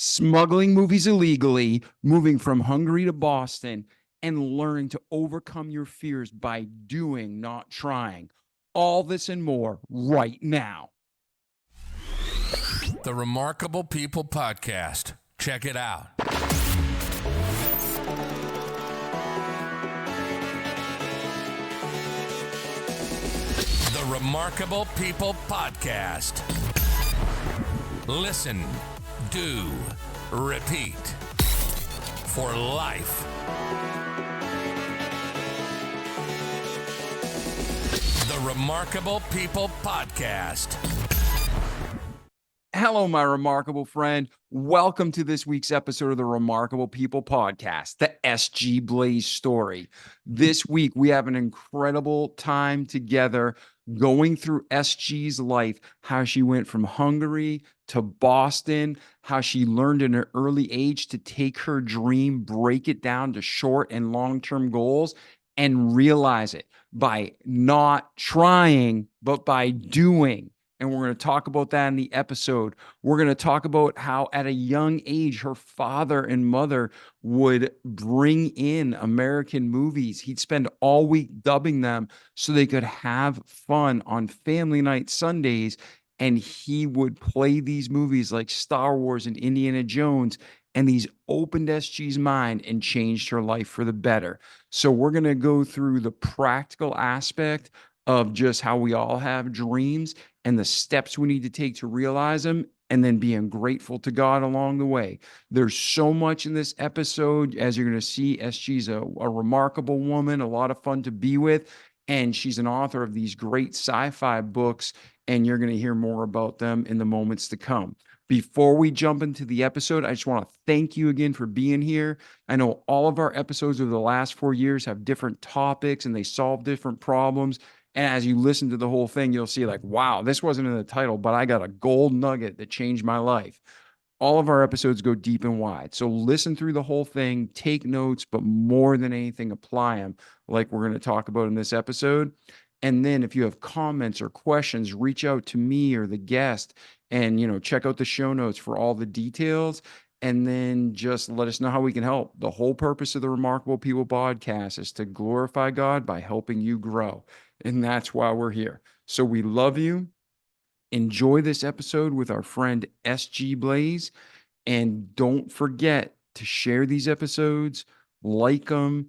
smuggling movies illegally, moving from Hungary to Boston, and learning to overcome your fears by doing, not trying. All this and more right now. The Remarkable People Podcast. Check it out. The Remarkable People Podcast. Listen, do, repeat for life. The Remarkable People Podcast. Hello, my remarkable friend. Welcome to this week's episode of the Remarkable People Podcast, the SG Blaise story. This week, we have an incredible time together going through SG's life, how she went from Hungary to Boston, how she learned in her early age to take her dream, break it down to short and long-term goals, and realize it by not trying, but by doing. And we're going to talk about that in the episode. We're going to talk about how at a young age, her father and mother would bring in American movies. He'd spend all week dubbing them so they could have fun on family night Sundays. And he would play these movies like Star Wars and Indiana Jones. And these opened SG's mind and changed her life for the better. So we're going to go through the practical aspect of just how we all have dreams and the steps we need to take to realize them, and then being grateful to God along the way. There's so much in this episode. As you're going to see, SG's a remarkable woman, a lot of fun to be with, and she's an author of these great sci-fi books, and you're going to hear more about them in the moments to come. Before we jump into the episode, I just want to thank you again for being here. I know all of our episodes over the last 4 years have different topics and they solve different problems. And as you listen to the whole thing, you'll see like, wow, this wasn't in the title, but I got a gold nugget that changed my life. All of our episodes go deep and wide. So listen through the whole thing, take notes, but more than anything, apply them like we're going to talk about in this episode. And then if you have comments or questions, reach out to me or the guest and, check out the show notes for all the details. And then just let us know how we can help. The whole purpose of the Remarkable People podcast is to glorify God by helping you grow. And that's why we're here. So we love you. Enjoy this episode with our friend SG Blaise. And don't forget to share these episodes, like them,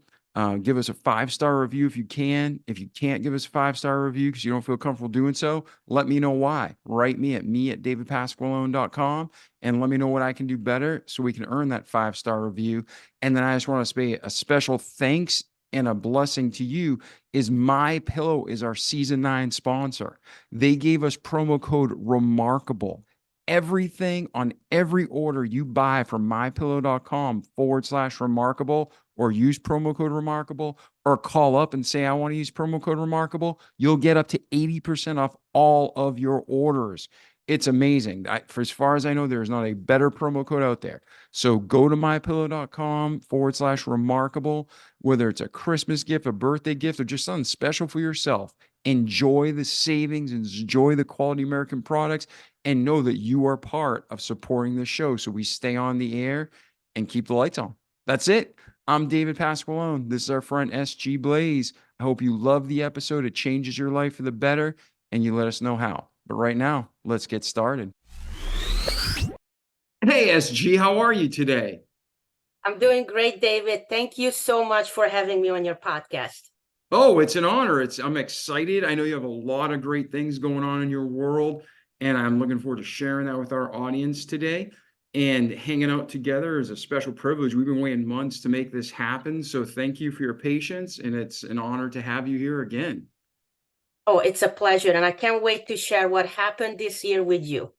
give us a 5-star review if you can. If you can't give us a 5-star review because you don't feel comfortable doing so, let me know why. Write me at davidpasqualone.com and let me know what I can do better so we can earn that 5-star review. And then I just want to say a special thanks and a blessing to you is MyPillow is our season 9 sponsor. They gave us promo code REMARKABLE. Everything on every order you buy from mypillow.com/remarkable or use promo code remarkable or call up and say, I want to use promo code remarkable, you'll get up to 80% off all of your orders. It's amazing. For as far as I know, there's not a better promo code out there. So go to mypillow.com/remarkable, whether it's a Christmas gift, a birthday gift, or just something special for yourself. Enjoy the savings, enjoy the quality American products, and know that you are part of supporting the show so we stay on the air and keep the lights on. That's it. I'm David Pasqualone. This is our friend SG Blaise. I hope you love the episode. It changes your life for the better, and you let us know how. But right now, let's get started. Hey, SG, how are you today? I'm doing great, David. Thank you so much for having me on your podcast. Oh, it's an honor. I'm excited. I know you have a lot of great things going on in your world, and I'm looking forward to sharing that with our audience today. And hanging out together is a special privilege. We've been waiting months to make this happen. So thank you for your patience, and it's an honor to have you here again. Oh, it's a pleasure, and I can't wait to share what happened this year with you.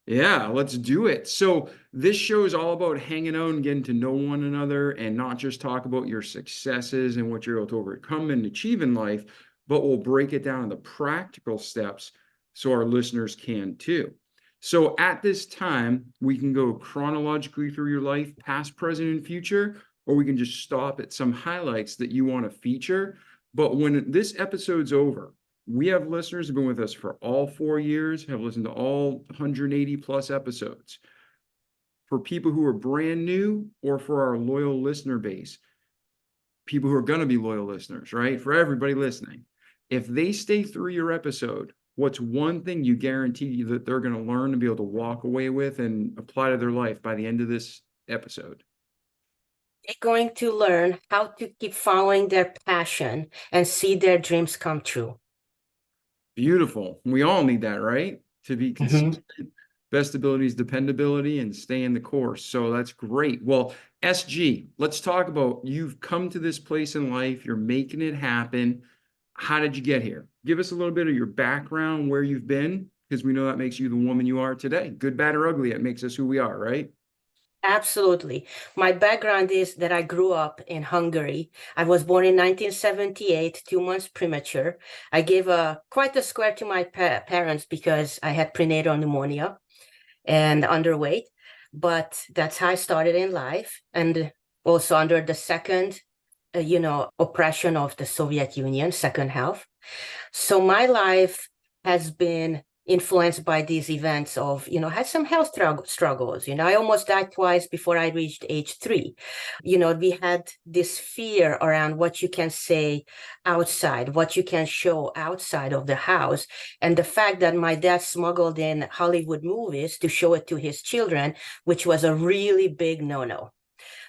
Yeah, let's do it. So this show is all about hanging out and getting to know one another and not just talk about your successes and what you're able to overcome and achieve in life, but we'll break it down into practical steps so our listeners can too. So at this time, we can go chronologically through your life, past, present, and future, or we can just stop at some highlights that you want to feature. But when this episode's over, we have listeners who've been with us for all 4 years, have listened to all 180 plus episodes. for people who are brand new or for our loyal listener base, people who are going to be loyal listeners, right? For everybody listening, if they stay through your episode, what's one thing you guarantee that they're going to learn to be able to walk away with and apply to their life by the end of this episode? They're going to learn how to keep following their passion and see their dreams come true. Beautiful. We all need that, right? To be Mhm. consistent, best abilities, dependability, and stay in the course. So that's great. Well, SG, let's talk about you've come to this place in life, you're making it happen. How did you get here? Give us a little bit of your background, where you've been, because we know that makes you the woman you are today. Good, bad, or ugly, it makes us who we are, right? Absolutely. My background is that I grew up in Hungary. I was born in 1978, 2 months premature. I gave quite a square to my parents because I had prenatal pneumonia and underweight. But that's how I started in life. And also under the second, oppression of the Soviet Union, second half. So my life has been influenced by these events of, had some health struggles. I almost died twice before I reached age 3. We had this fear around what you can say outside, what you can show outside of the house. And the fact that my dad smuggled in Hollywood movies to show it to his children, which was a really big no-no.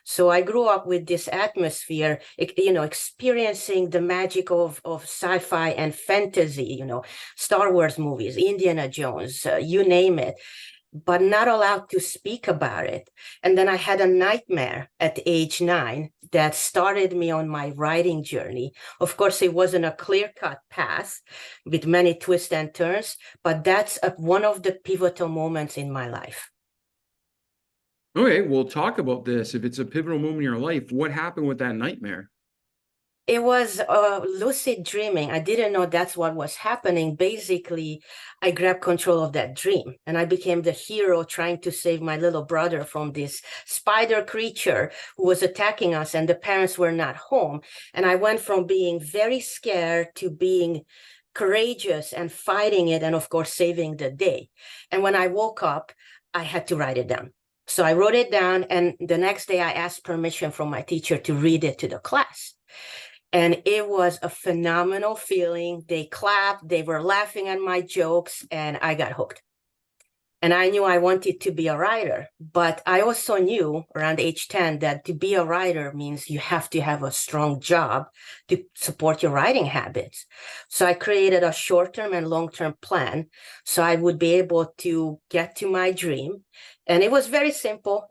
So I grew up with this atmosphere, experiencing the magic of sci-fi and fantasy, Star Wars movies, Indiana Jones, you name it, but not allowed to speak about it. And then I had a nightmare at age 9 that started me on my writing journey. Of course, it wasn't a clear-cut path with many twists and turns, but that's one of the pivotal moments in my life. Okay, we'll talk about this. If it's a pivotal moment in your life, what happened with that nightmare? It was lucid dreaming. I didn't know that's what was happening. Basically, I grabbed control of that dream and I became the hero trying to save my little brother from this spider creature who was attacking us, and the parents were not home. And I went from being very scared to being courageous and fighting it, and of course, saving the day. And when I woke up, I had to write it down. So I wrote it down, and the next day I asked permission from my teacher to read it to the class. And it was a phenomenal feeling. They clapped, they were laughing at my jokes, and I got hooked. And I knew I wanted to be a writer, but I also knew around age 10 that to be a writer means you have to have a strong job to support your writing habits. So I created a short-term and long-term plan so I would be able to get to my dream. And it was very simple,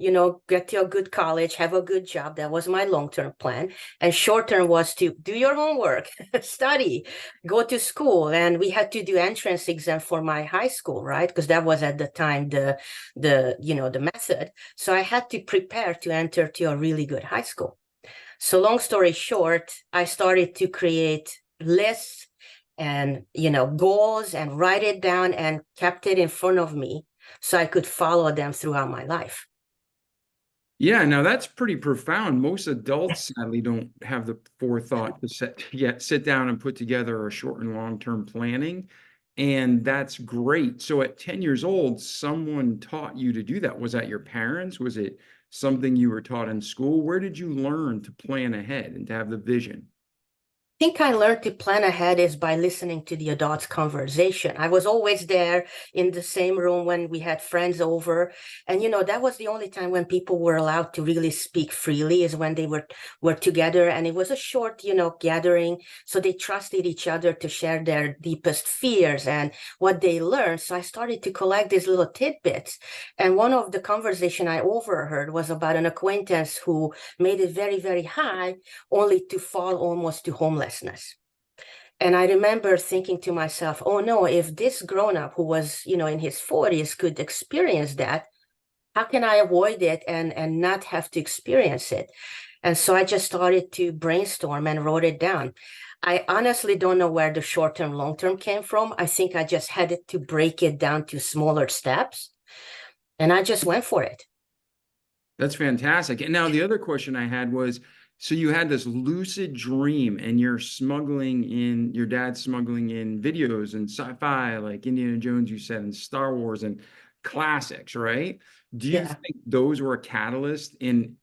get to a good college, have a good job. That was my long-term plan. And short-term was to do your homework, study, go to school. And we had to do entrance exam for my high school, right? Because that was at the time the method. So I had to prepare to enter to a really good high school. So long story short, I started to create lists and goals and write it down and kept it in front of me so I could follow them throughout my life. Yeah, now that's pretty profound. Most adults sadly don't have the forethought to sit down and put together a short and long-term planning. And that's great. So at 10 years old, someone taught you to do that. Was that your parents? Was it something you were taught in school? Where did you learn to plan ahead and to have the vision? Think I learned to plan ahead is by listening to the adults' conversation. I was always there in the same room when we had friends over. And, that was the only time when people were allowed to really speak freely, is when they were together. And it was a short, gathering. So they trusted each other to share their deepest fears and what they learned. So I started to collect these little tidbits. And one of the conversation I overheard was about an acquaintance who made it very, very high, only to fall almost to homelessness. And I remember thinking to myself, oh no, if this grown-up who was, in his 40s could experience that, how can I avoid it and not have to experience it? And so I just started to brainstorm and wrote it down. I honestly don't know where the short-term, long-term came from. I think I just had to break it down to smaller steps, and I just went for it. That's fantastic. And now the other question I had was, so you had this lucid dream and your dad's smuggling in videos and sci-fi like Indiana Jones, you said, and Star Wars and classics, right? Do you Yeah. think those were a catalyst in,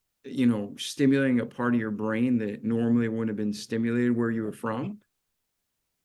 stimulating a part of your brain that normally wouldn't have been stimulated where you were from?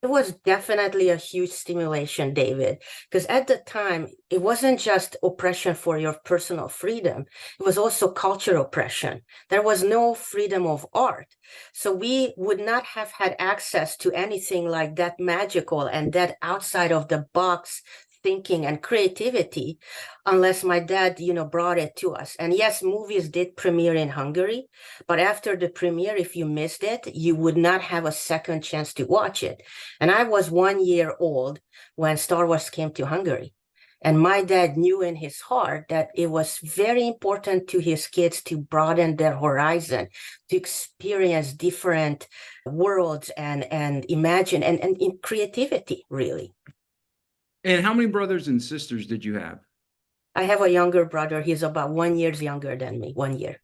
It was definitely a huge stimulation, David, because at the time, it wasn't just oppression for your personal freedom, it was also cultural oppression. There was no freedom of art. So we would not have had access to anything like that magical and that outside of the box thinking and creativity unless my dad, brought it to us. And yes, movies did premiere in Hungary, but after the premiere, if you missed it, you would not have a second chance to watch it. And I was 1 year old when Star Wars came to Hungary. And my dad knew in his heart that it was very important to his kids to broaden their horizon, to experience different worlds and imagine and in creativity, really. And how many brothers and sisters did you have? I have a younger brother. He's about 1 year younger than me, 1 year.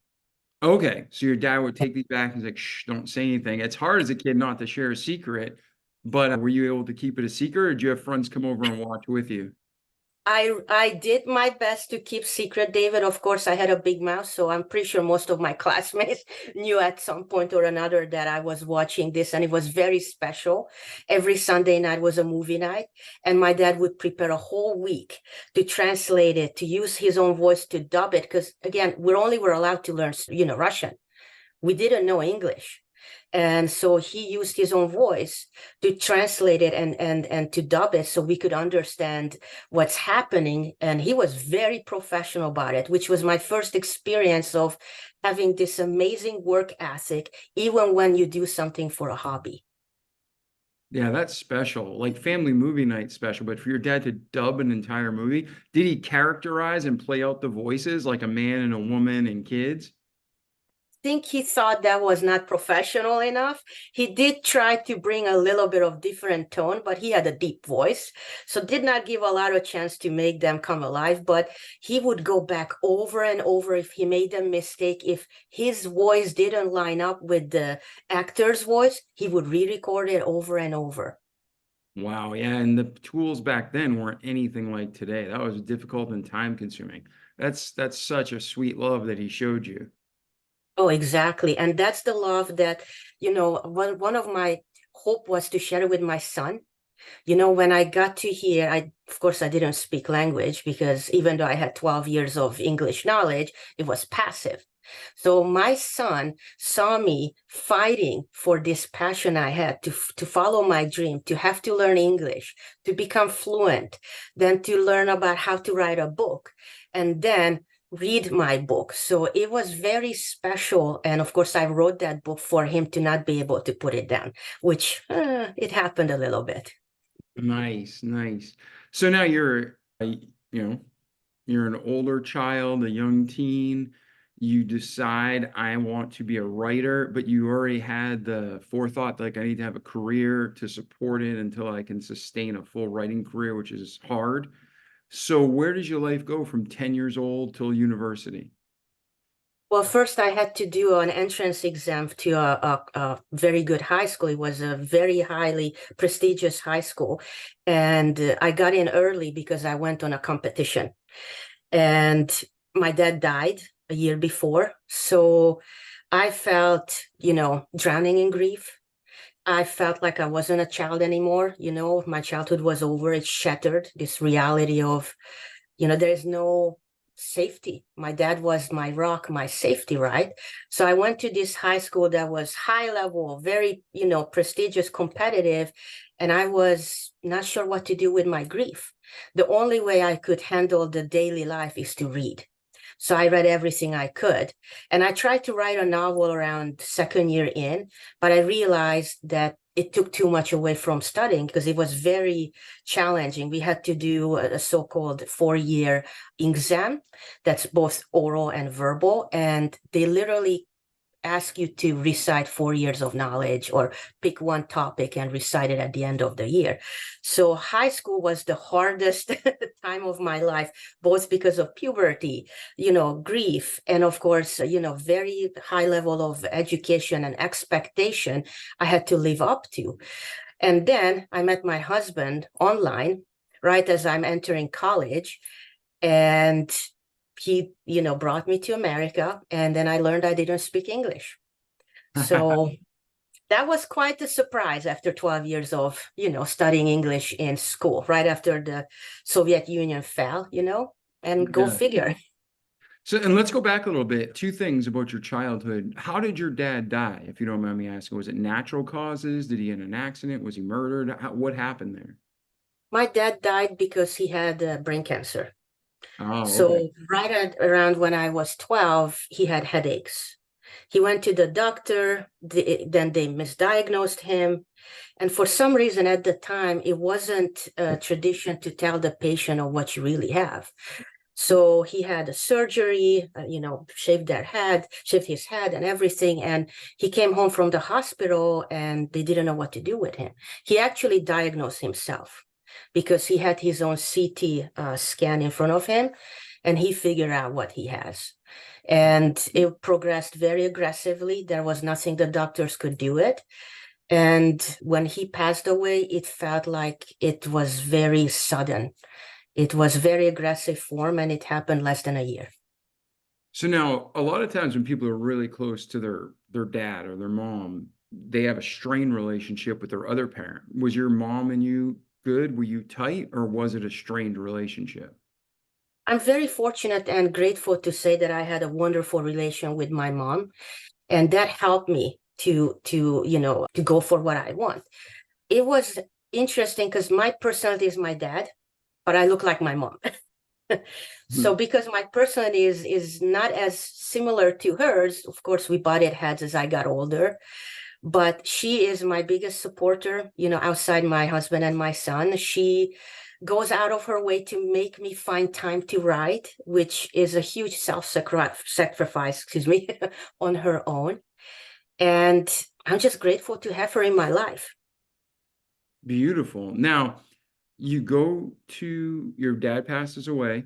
Okay, so your dad would take these back. He's like, "Shh, don't say anything." It's hard as a kid not to share a secret, but were you able to keep it a secret, or did you have friends come over and watch with you? I did my best to keep secret, David. Of course, I had a big mouth, so I'm pretty sure most of my classmates knew at some point or another that I was watching this, and it was very special. Every Sunday night was a movie night, and my dad would prepare a whole week to translate it, to use his own voice to dub it, because again, we were allowed to learn, Russian. We didn't know English. And so he used his own voice to translate it and to dub it so we could understand what's happening. And he was very professional about it, which was my first experience of having this amazing work ethic, even when you do something for a hobby. Yeah, that's special. Like family movie night special, but for your dad to dub an entire movie, did he characterize and play out the voices like a man and a woman and kids? Think he thought that was not professional enough. He did try to bring a little bit of different tone, but he had a deep voice, so did not give a lot of chance to make them come alive. But he would go back over and over if he made a mistake. If his voice didn't line up with the actor's voice, he would re-record it over and over. Wow, yeah, and the tools back then weren't anything like today. That was difficult and time consuming. That's such a sweet love that he showed you. Oh, exactly. And that's the love that, one of my hope was to share it with my son. When I got to here, of course, I didn't speak language because even though I had 12 years of English knowledge, it was passive. So my son saw me fighting for this passion I had to follow my dream, to have to learn English, to become fluent, then to learn about how to write a book, and then read my book. So it was very special. And of course, I wrote that book for him to not be able to put it down, which it happened a little bit. Nice, nice. So now you're an older child, a young teen. You decide I want to be a writer, but you already had the forethought, like I need to have a career to support it until I can sustain a full writing career, which is hard. So where does your life go from 10 years old till university? Well, first I had to do an entrance exam to a very good high school. It was a very highly prestigious high school. And I got in early because I went on a competition. And my dad died a year before. So I felt, drowning in grief. I felt like I wasn't a child anymore. My childhood was over. It shattered this reality of, there is no safety. My dad was my rock, my safety, right? So I went to this high school that was high level, very, prestigious, competitive, and I was not sure what to do with my grief. The only way I could handle the daily life is to read. So I read everything I could. And I tried to write a novel around second year in, but I realized that it took too much away from studying because it was very challenging. We had to do a so-called 4-year exam that's both oral and verbal. And they literally ask you to recite 4 years of knowledge or pick one topic and recite it at the end of the year. So high school was the hardest time of my life, both because of puberty, grief, and of course, very high level of education and expectation I had to live up to. And then I met my husband online right as I'm entering college. And he, brought me to America, and then I learned I didn't speak English. So that was quite a surprise after 12 years of, studying English in school, right after the Soviet Union fell, and go Yeah. figure. So, and let's go back a little bit. Two things about your childhood. How did your dad die, if you don't mind me asking? Was it natural causes? Did he get in an accident? Was he murdered? What happened there? My dad died because he had brain cancer. Oh, okay. So around when I was 12, he had headaches. He went to the doctor, then they misdiagnosed him. And for some reason at the time, it wasn't a tradition to tell the patient of what you really have. So he had a surgery, shaved his head and everything. And he came home from the hospital and they didn't know what to do with him. He actually diagnosed himself because he had his own CT scan in front of him and he figured out what he has. And it progressed very aggressively. There was nothing the doctors could do it. And when he passed away, it felt like it was very sudden. It was very aggressive form, and it happened less than a year. So now, a lot of times when people are really close to their dad or their mom, they have a strained relationship with their other parent. Was your mom and you good? Were you tight, or was it a strained relationship? I'm very fortunate and grateful to say that I had a wonderful relation with my mom, and that helped me to go for what I want. It was interesting because my personality is my dad, but I look like my mom. So because my personality is not as similar to hers, of course, we butted heads as I got older, but she is my biggest supporter, outside my husband and my son. She goes out of her way to make me find time to write, which is a huge self-sacrifice, on her own. And I'm just grateful to have her in my life. Beautiful. Now, you go to your dad passes away.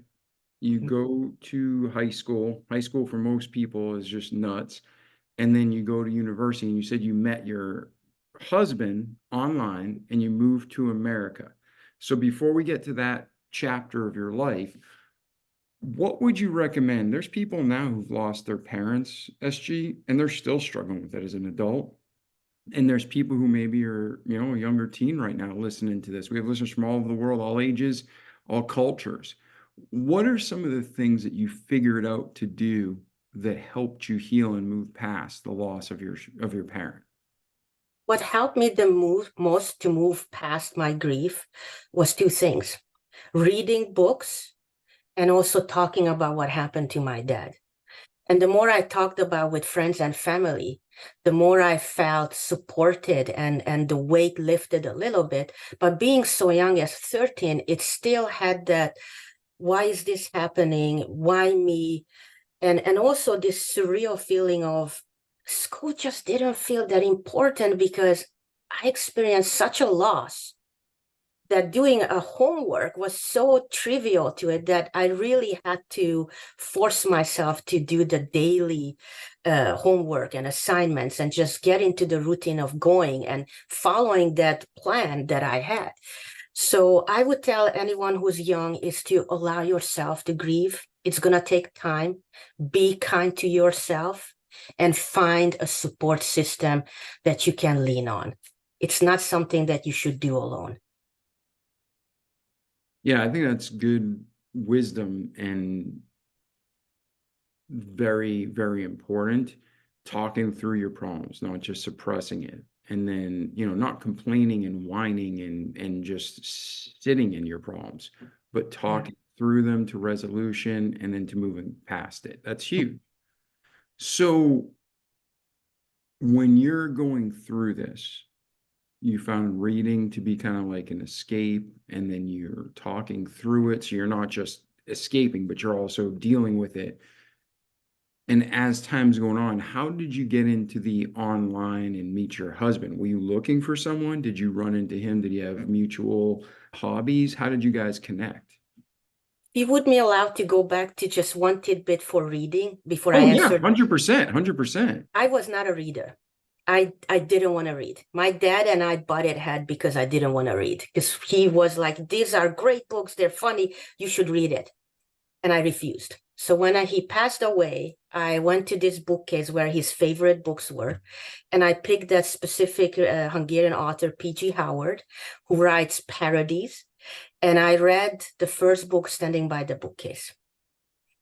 You go to high school. High school for most people is just nuts. And then you go to university, and you said you met your husband online and you moved to America. So before we get to that chapter of your life, what would you recommend? There's people now who've lost their parents, SG, and they're still struggling with it as an adult. And there's people who maybe are, a younger teen right now listening to this. We have listeners from all over the world, all ages, all cultures. What are some of the things that you figured out to do that helped you heal and move past the loss of your parent? What helped me most to move past my grief was two things: reading books and also talking about what happened to my dad. And the more I talked about with friends and family, the more I felt supported and the weight lifted a little bit. But being so young as 13, it still had that, why is this happening? Why me? And also this surreal feeling of school just didn't feel that important because I experienced such a loss that doing a homework was so trivial to it that I really had to force myself to do the daily homework and assignments and just get into the routine of going and following that plan that I had. So I would tell anyone who's young is to allow yourself to grieve. It's going to take time. Be kind to yourself and find a support system that you can lean on. It's not something that you should do alone. Yeah, I think that's good wisdom and very, very important. Talking through your problems, not just suppressing it. And then, not complaining and whining and just sitting in your problems, but talking through them to resolution and then to moving past it. That's huge. So when you're going through this, you found reading to be kind of like an escape, and then you're talking through it. So you're not just escaping, but you're also dealing with it. And as time's going on, how did you get into the online and meet your husband? Were you looking for someone? Did you run into him? Did you have mutual hobbies? How did you guys connect? You would be allowed to go back to just one tidbit for reading before I Oh yeah, answered. 100%, 100%. I was not a reader. I didn't want to read. My dad and I butted head because I didn't want to read. Because he was like, these are great books. They're funny. You should read it. And I refused. So when he passed away, I went to this bookcase where his favorite books were, and I picked that specific Hungarian author, P.G. Howard, who writes parodies, and I read the first book standing by the bookcase.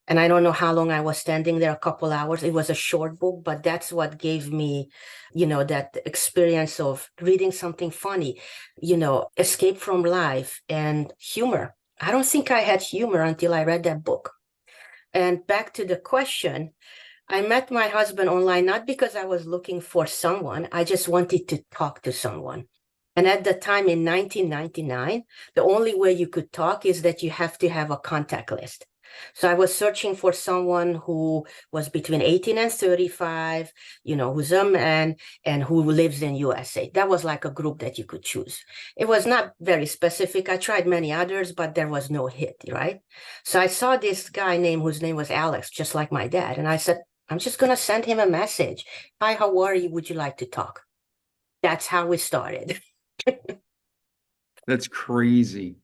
And I don't know how long I was standing there, a couple hours. It was a short book, but that's what gave me, that experience of reading something funny, escape from life and humor. I don't think I had humor until I read that book. And back to the question, I met my husband online, not because I was looking for someone. I just wanted to talk to someone. And at the time in 1999, the only way you could talk is that you have to have a contact list. So I was searching for someone who was between 18 and 35, who's a man and who lives in USA. That was like a group that you could choose. It was not very specific. I tried many others, but there was no hit, right? So I saw this guy whose name was Alex, just like my dad. And I said, I'm just going to send him a message. Hi, how are you? Would you like to talk? That's how we started. That's crazy.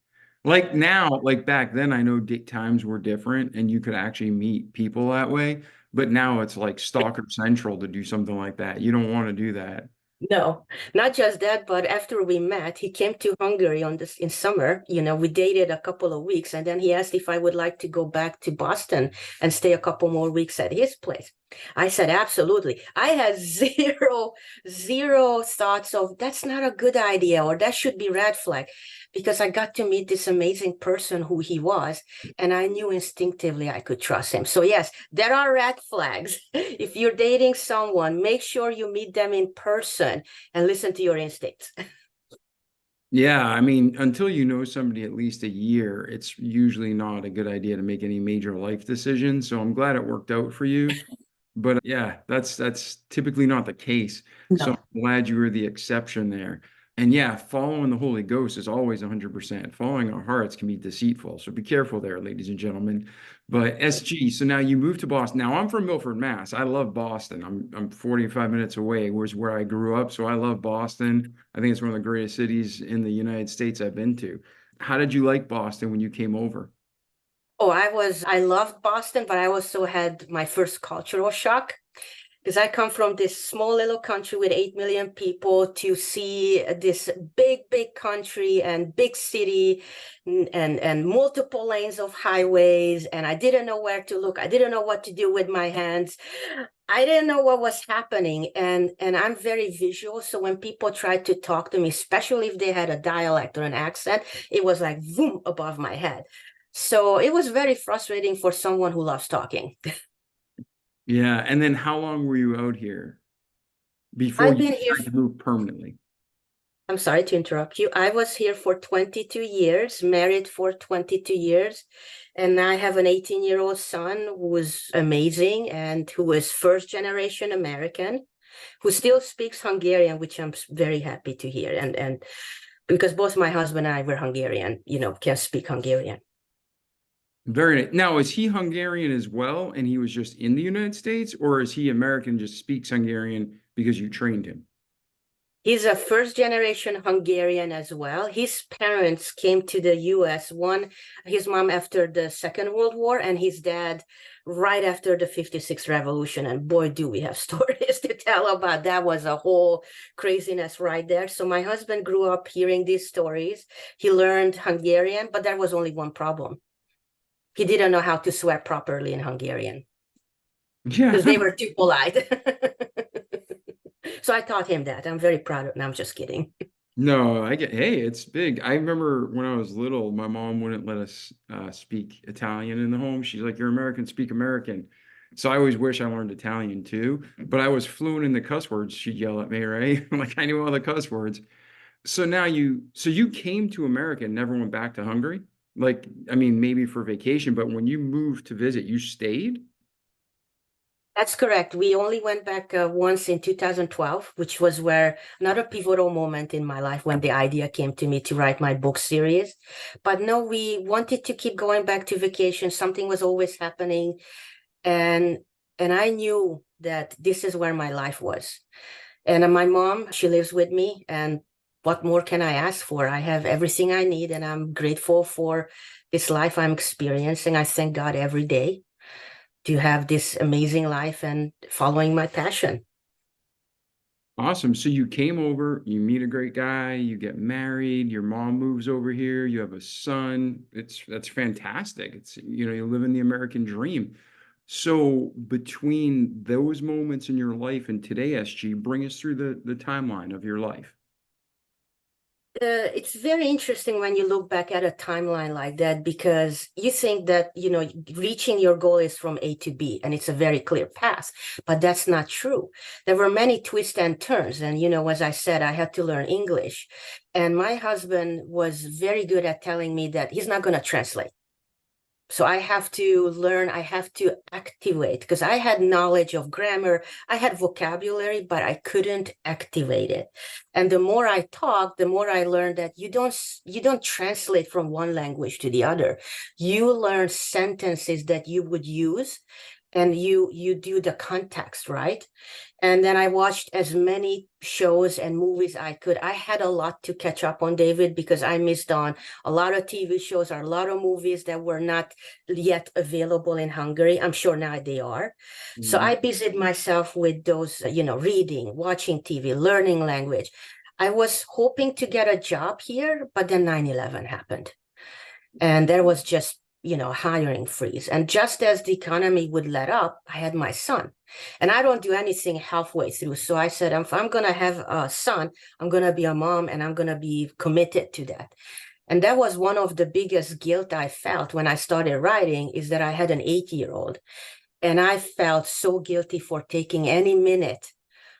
Like now, like back then, I know times were different and you could actually meet people that way. But now it's like Stalker Central to do something like that. You don't want to do that. No, not just that, but after we met, he came to Hungary in summer. We dated a couple of weeks, and then he asked if I would like to go back to Boston and stay a couple more weeks at his place. I said, absolutely. I had zero thoughts of that's not a good idea or that should be red flag, because I got to meet this amazing person who he was, and I knew instinctively I could trust him. So yes, there are red flags. If you're dating someone, make sure you meet them in person and listen to your instincts. Yeah, I mean, until you know somebody at least a year, it's usually not a good idea to make any major life decisions. So I'm glad it worked out for you. But yeah, that's typically not the case. So No. I'm glad you were the exception there. And yeah, following the Holy Ghost is always 100%. Following our hearts can be deceitful. So be careful there, ladies and gentlemen. But SG, so now you moved to Boston. Now I'm from Milford, Mass. I love Boston. I'm 45 minutes away, where I grew up. So I love Boston. I think it's one of the greatest cities in the United States I've been to. How did you like Boston when you came over? Oh, I loved Boston, but I also had my first cultural shock because I come from this small little country with 8 million people to see this big country and big city and multiple lanes of highways. And I didn't know where to look. I didn't know what to do with my hands. I didn't know what was happening. And I'm very visual. So when people tried to talk to me, especially if they had a dialect or an accent, it was like boom above my head. So it was very frustrating for someone who loves talking. Yeah. And then how long were you out here before I've you been here. decided to move permanently? I'm sorry to interrupt you. I was here for 22 years, married for 22 years, and I have an 18-year-old son who is amazing and who is first generation American, who still speaks Hungarian, which I'm very happy to hear. And because both my husband and I were Hungarian, can speak Hungarian. Very nice. Now, is he Hungarian as well, and he was just in the United States, or is he American, just speaks Hungarian because you trained him? He's a first generation Hungarian as well. His parents came to the US, his mom after the Second World War, and his dad right after the 56 revolution. And boy, do we have stories to tell about that. Was a whole craziness right there. So my husband grew up hearing these stories. He learned Hungarian, but there was only one problem. He didn't know how to swear properly in Hungarian Yeah. because they were too polite. So I taught him that. I'm very proud of him. I'm just kidding. No, hey, it's big. I remember when I was little, my mom wouldn't let us speak Italian in the home. She's like, "You're American, speak American." So I always wish I learned Italian too, but I was fluent in the cuss words. She'd yell at me, right? Like I knew all the cuss words. So you came to America and never went back to Hungary? Like, I mean, maybe for vacation, but when you moved to visit, you stayed? That's correct. We only went back once in 2012, which was where another pivotal moment in my life when the idea came to me to write my book series. But no, we wanted to keep going back to vacation. Something was always happening. And I knew that this is where my life was. And my mom, she lives with me. And what more can I ask for? I have everything I need, and I'm grateful for this life I'm experiencing. I thank God every day. to have this amazing life and following my passion. Awesome. So you came over, you meet a great guy, you get married, your mom moves over here, you have a son. That's fantastic. It's, you live in the American dream. So between those moments in your life and today, SG, bring us through the timeline of your life. It's very interesting when you look back at a timeline like that because you think that, reaching your goal is from A to B and it's a very clear path, but that's not true. There were many twists and turns. And, as I said, I had to learn English. And my husband was very good at telling me that he's not going to translate. So I have to learn, I have to activate because I had knowledge of grammar, I had vocabulary, but I couldn't activate it. And the more I talked, the more I learned that you don't translate from one language to the other. You learn sentences that you would use and you do the context, right? And then I watched as many shows and movies I could. I had a lot to catch up on, David, because I missed on a lot of TV shows or a lot of movies that were not yet available in Hungary. I'm sure now they are. So Mhm. I busied myself with those, reading, watching TV, learning language. I was hoping to get a job here, but then 9/11 happened. And there was just, hiring freeze. And just as the economy would let up, I had my son. And I don't do anything halfway through. So I said, if I'm going to have a son, I'm going to be a mom and I'm going to be committed to that. And that was one of the biggest guilt I felt when I started writing is that I had an 8-year-old. And I felt so guilty for taking any minute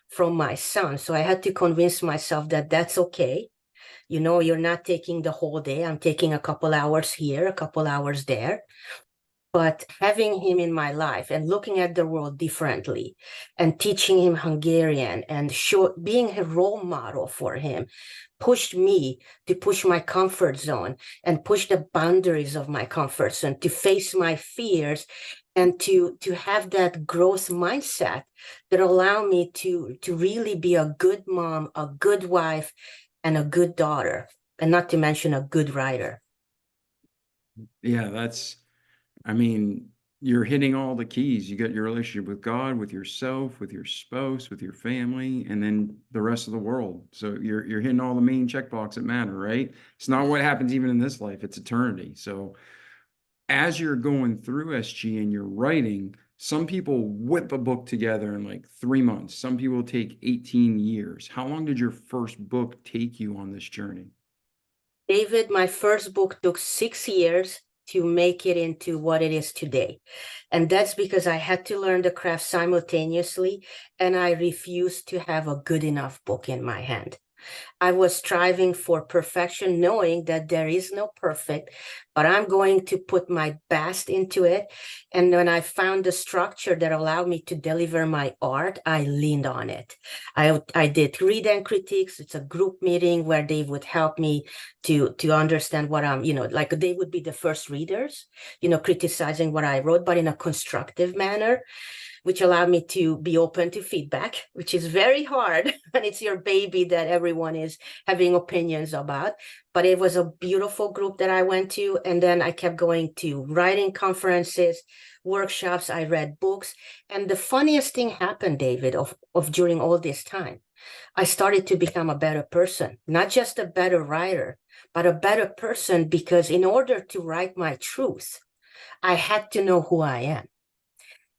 from my son. So I had to convince myself that that's okay. You're not taking the whole day. I'm taking a couple hours here, a couple hours there. But having him in my life and looking at the world differently and teaching him Hungarian and being a role model for him pushed me to push my comfort zone and push the boundaries of my comfort zone, to face my fears and to have that growth mindset that allow me to really be a good mom, a good wife, and a good daughter, and not to mention a good writer. Yeah, I mean, you're hitting all the keys. You got your relationship with God, with yourself, with your spouse, with your family, and then the rest of the world. So you're hitting all the main checkbox that matter, right? It's not what happens even in this life, it's eternity. So as you're going through SG and you're writing, some people whip a book together in like 3 months. Some people take 18 years. How long did your first book take you on this journey? David, my first book took 6 years to make it into what it is today. And that's because I had to learn the craft simultaneously, and I refused to have a good enough book in my hand. I was striving for perfection, knowing that there is no perfect, but I'm going to put my best into it. And when I found the structure that allowed me to deliver my art, I leaned on it. I did read and critiques. It's a group meeting where they would help me to understand what I'm, like they would be the first readers, criticizing what I wrote, but in a constructive manner, which allowed me to be open to feedback, which is very hard when it's your baby that everyone is having opinions about. But it was a beautiful group that I went to. And then I kept going to writing conferences, workshops, I read books. And the funniest thing happened, David, of during all this time. I started to become a better person, not just a better writer, but a better person because in order to write my truth, I had to know who I am.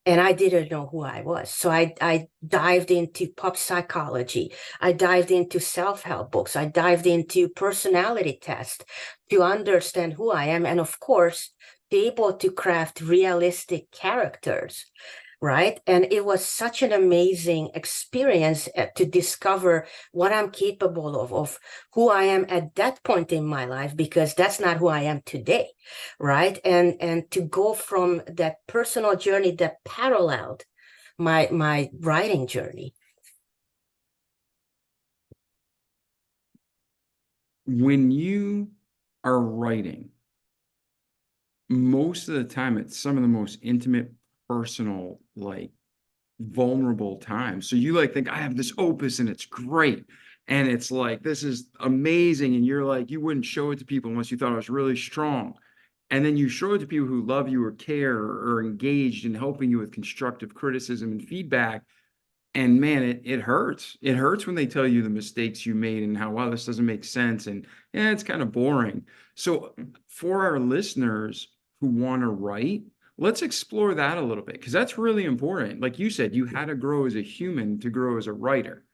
And I didn't know who I was. So I dived into pop psychology. I dived into self-help books. I dived into personality tests to understand who I am. And of course, be able to craft realistic characters, right? And it was such an amazing experience to discover what I'm capable of who I am at that point in my life, because that's not who I am today, right? And to go from that personal journey that paralleled my writing journey. When you are writing, most of the time it's some of the most intimate, personal, like vulnerable times. So you like think I have this opus and it's great. And it's like this is amazing. And you're like, you wouldn't show it to people unless you thought it was really strong. And then you show it to people who love you or care or are engaged in helping you with constructive criticism and feedback. And man, it hurts. It hurts when they tell you the mistakes you made and how, wow, this doesn't make sense. And yeah, it's kind of boring. So for our listeners who want to write, let's explore that a little bit, because that's really important. Like you said, you had to grow as a human to grow as a writer.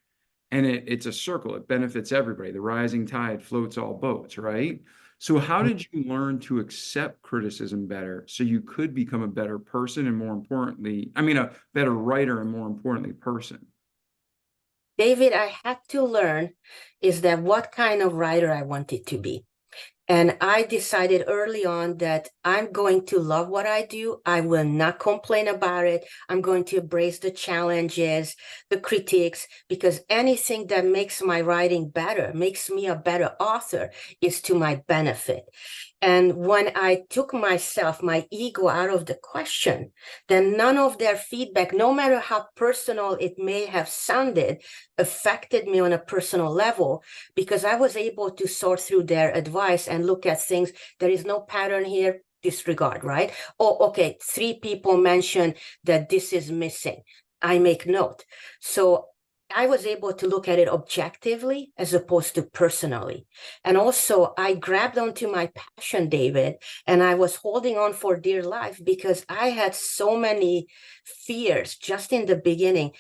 And it's a circle. It benefits everybody. The rising tide floats all boats, right? So how did you learn to accept criticism better so you could become a better person and, more importantly, I mean, a better writer and, more importantly, person? David, I had to learn is that what kind of writer I wanted to be. And I decided early on that I'm going to love what I do. I will not complain about it. I'm going to embrace the challenges, the critiques, because anything that makes my writing better, makes me a better author, is to my benefit. And when I took myself, my ego out of the question, then none of their feedback, no matter how personal it may have sounded, affected me on a personal level, because I was able to sort through their advice and look at things. There is no pattern here, disregard, right? Oh, okay, 3 people mentioned that this is missing. I make note. So I was able to look at it objectively as opposed to personally. And also, I grabbed onto my passion, David, and I was holding on for dear life because I had so many fears just in the beginning.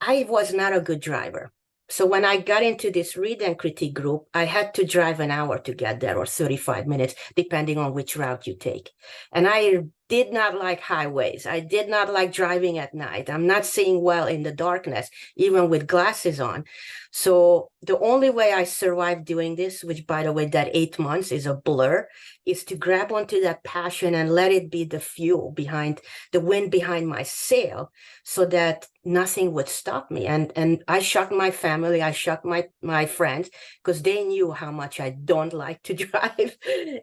I was not a good driver. So when I got into this read and critique group, I had to drive an hour to get there, or 35 minutes, depending on which route you take. And I did not like highways. I did not like driving at night. I'm not seeing well in the darkness, even with glasses on. So the only way I survived doing this, which, by the way, that 8 months is a blur, is to grab onto that passion and let it be the fuel behind the wind behind my sail, so that nothing would stop me. And I shocked my family, I shocked my friends, because they knew how much I don't like to drive.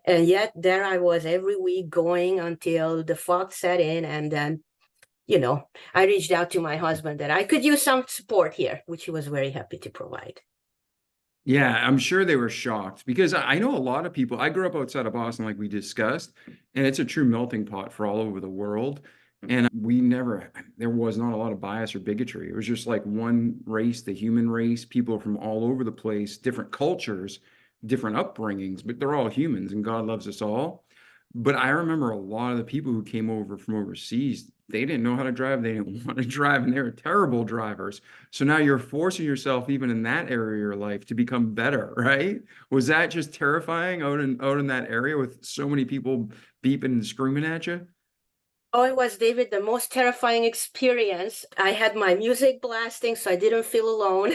And yet there I was every week going until the fog set in. And then, I reached out to my husband that I could use some support here, which he was very happy to provide. Yeah, I'm sure they were shocked, because I know a lot of people. I grew up outside of Boston, like we discussed, and it's a true melting pot for all over the world. And there was not a lot of bias or bigotry. It was just like one race, the human race, people from all over the place, different cultures, different upbringings, but they're all humans and God loves us all. But I remember a lot of the people who came over from overseas, they didn't know how to drive, they didn't want to drive, and they were terrible drivers. So now you're forcing yourself, even in that area of your life, to become better, right? Was that just terrifying out in that area with so many people beeping and screaming at you? Oh, it was, David, the most terrifying experience. I had my music blasting, so I didn't feel alone.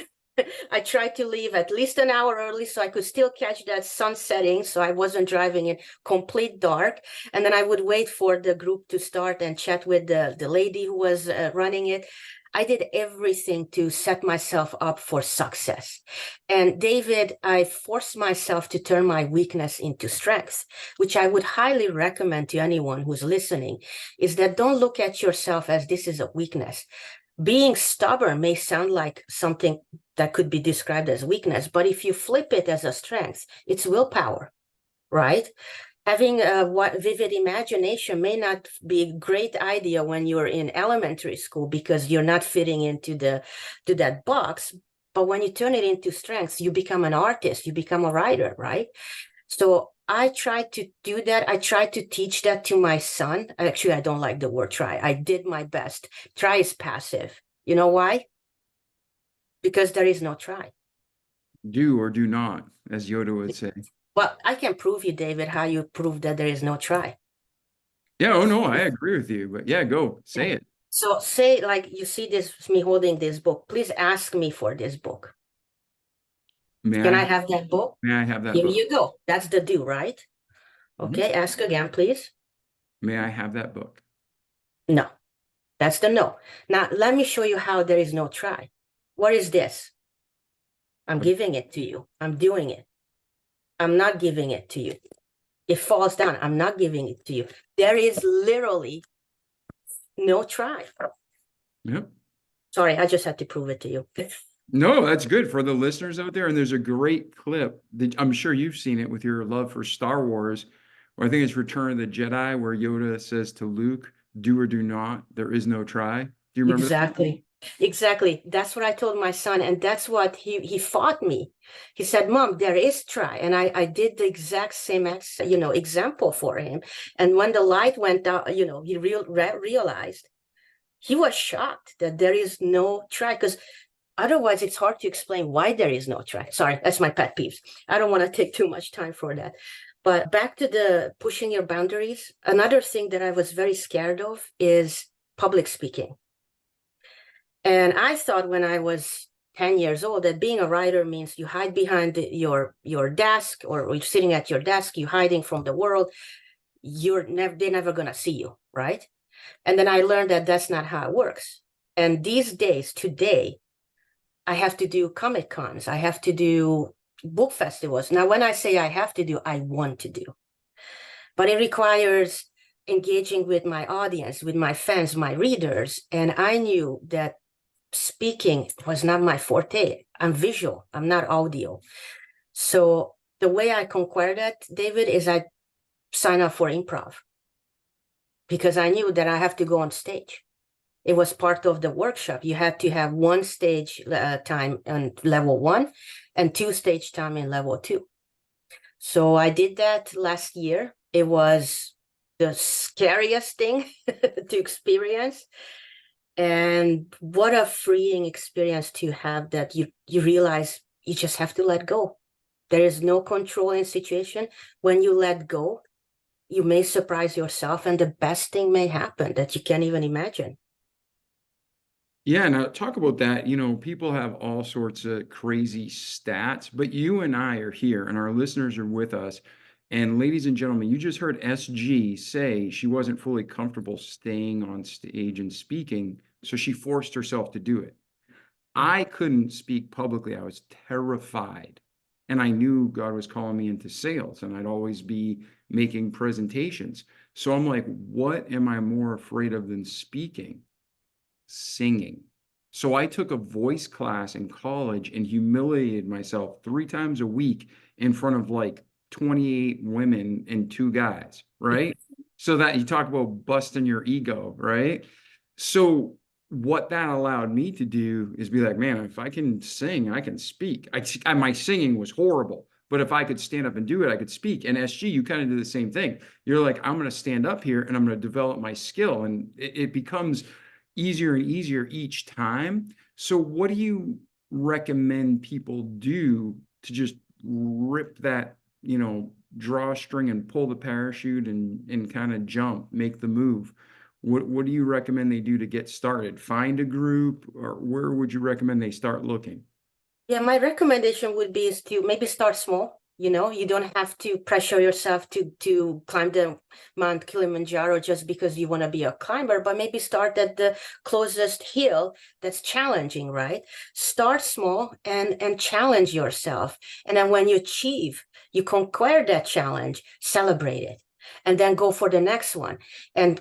I tried to leave at least an hour early so I could still catch that sun setting, so I wasn't driving in complete dark. And then I would wait for the group to start and chat with the lady who was running it. I did everything to set myself up for success. And David, I forced myself to turn my weakness into strength, which I would highly recommend to anyone who's listening, is that don't look at yourself as this is a weakness. Being stubborn may sound like something that could be described as weakness, but if you flip it as a strength, it's willpower, right? Having a vivid imagination may not be a great idea when you're in elementary school because you're not fitting into that box. But when you turn it into strengths, you become an artist, you become a writer, right? So I tried to do that. I tried to teach that to my son. Actually, I don't like the word try. I did my best. Try is passive. You know why? Because there is no try. Do or do not, as Yoda would say. Well, I can prove you, David, how you prove that there is no try. Yeah, oh no, I agree with you, but yeah, go say it. So say, like, you see this, me holding this book, please ask me for this book. May Can I I have that book? may I have that Here book? you go. That's the do, right? Mhm. Okay, ask again, please. May I have that book? No, that's the no. Now, let me show you how there is no try. What is this? I'm giving it to you. I'm doing it. I'm not giving it to you. It falls down. I'm not giving it to you. There is literally no try. Yep. Sorry, I just had to prove it to you. No, that's good for the listeners out there. And there's a great clip that I'm sure you've seen it with your love for Star Wars, or I think it's Return of the Jedi, where Yoda says to Luke, "Do or do not. There is no try." Do you remember that? Exactly. Exactly. That's what I told my son, and that's what he fought me. He said, "Mom, there is try," and I did the exact same example for him. And when the light went out, he realized, he was shocked that there is no try, because otherwise it's hard to explain why there is no try. Sorry, that's my pet peeves. I don't want to take too much time for that. But back to the pushing your boundaries. Another thing that I was very scared of is public speaking. And I thought when I was 10 years old that being a writer means you hide behind your desk, or you're sitting at your desk, you're hiding from the world. They're never going to see you, right? And then I learned that that's not how it works. And these days, today, I have to do Comic Cons. I have to do book festivals. Now, when I say I have to do, I want to do. But it requires engaging with my audience, with my fans, my readers. And I knew that speaking was not my forte. I'm visual, I'm not audio. So the way I conquered that, David, is I sign up for improv, because I knew that I have to go on stage. It was part of the workshop. You had to have one stage time on level 1 and 2 stage time in level 2. So I did that last year. It was the scariest thing to experience. And what a freeing experience to have, that you realize you just have to let go. There is no control in situation. When you let go, you may surprise yourself, and the best thing may happen that you can't even imagine. Yeah, now talk about that. People have all sorts of crazy stats, but you and I are here and our listeners are with us. And ladies and gentlemen, you just heard SG say she wasn't fully comfortable staying on stage and speaking, so she forced herself to do it. I couldn't speak publicly. I was terrified. And I knew God was calling me into sales, and I'd always be making presentations. So I'm like, what am I more afraid of than speaking? Singing. So I took a voice class in college and humiliated myself 3 times a week in front of like 28 women and 2 guys, right? So that you talk about busting your ego, right? So what that allowed me to do is be like, man, if I can sing, I can speak. My singing was horrible, but if I could stand up and do it, I could speak. And SG, you kind of do the same thing. You're like, I'm going to stand up here and I'm going to develop my skill. And it becomes easier and easier each time. So what do you recommend people do to just rip that, drawstring and pull the parachute and kind of jump, make the move? What do you recommend they do to get started? Find a group, or where would you recommend they start looking? Yeah, my recommendation would be is to maybe start small. You don't have to pressure yourself to climb the Mount Kilimanjaro just because you want to be a climber, but maybe start at the closest hill that's challenging, right? Start small and challenge yourself. And then when you conquer that challenge, celebrate it, and then go for the next one. And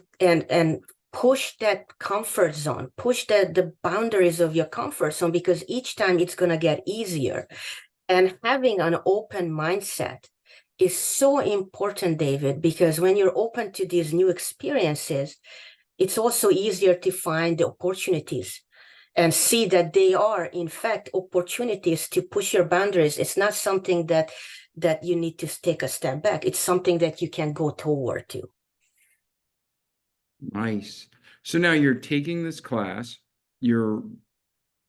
push that comfort zone, push the boundaries of your comfort zone, because each time it's going to get easier. And having an open mindset is so important, David, because when you're open to these new experiences, it's also easier to find the opportunities and see that they are, in fact, opportunities to push your boundaries. It's not something that you need to take a step back. It's something that you can go toward to. Nice. So now you're taking this class. You're